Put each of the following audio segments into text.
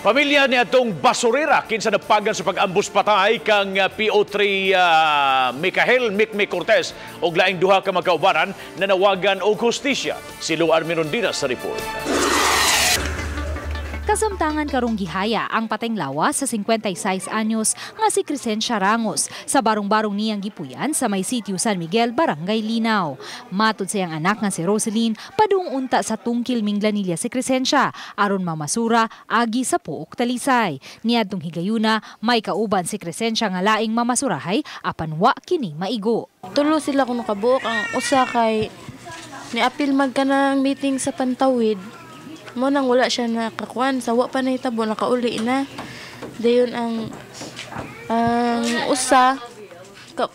Pamilya ni atong basurera kinsa napagan sa pag-ambus patay kang PO3 Michael Mikmi Cortez og laing duha ka magkaubaran na nawagan og hustisya. Si Lu Arminondinas sa report. Kasamtangan karong gihaya ang pateng lawas sa 56 anyos nga si Crescencia Rangos sa barong-barong niyang gipuyan sa may sitio San Miguel, Barangay Linaw. Matud sa iyang anak nga si Roseline, padung unta sa tungkil Minglanilla si Crescencia aron mamasura agi sa Puok Talisay. Niadtong higayuna may kauban si Crescencia nga laing mamasurahay apan wa kini maigo. Tulo sila kuno kabuok ang usa kay niapil magkanang meeting sa Pantawid. Mo nang wala siya nakakuan, sawa pa na itabo, nakauli na. Dayon ang usa,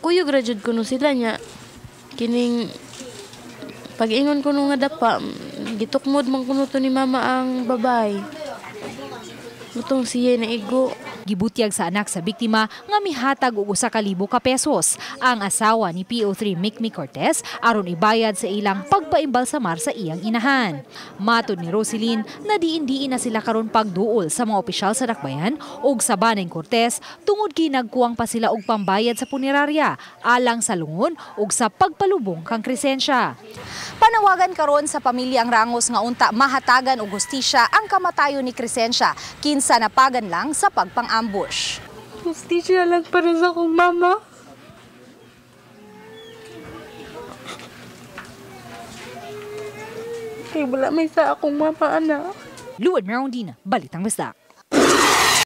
kuyo graduate ko no sila niya. Kining pag-ingon ko no nga dapa, gitukmod man kuno to ni mama ang babay. Mutong siya na igo. Gibutyag sa anak sa biktima nga mihatag og 1,000 ka pesos ang asawa ni PO3 Mikmi Cortez aron ibayad sa ilang pagpaimbalsamar sa iyang inahan. Matud ni Roseline na diin-diin na sila karon pagduol sa mga opisyal sa dakbayan ug sa Baneng Cortez tungod kay nagkuwang pa sila og pambayad sa punerarya alang sa lungon ug sa pagpalubong kang Crescencia. Panawagan karon sa pamilyang Rangos nga unta mahatagan og hustisya ang kamatayon ni Crescencia kinsa napagan lang sa pagpang-ambush. Hustisya lang para sa akong mama. Kay wala may sa akong mama, anak. Lu Arminondinas, Balitang Basdak.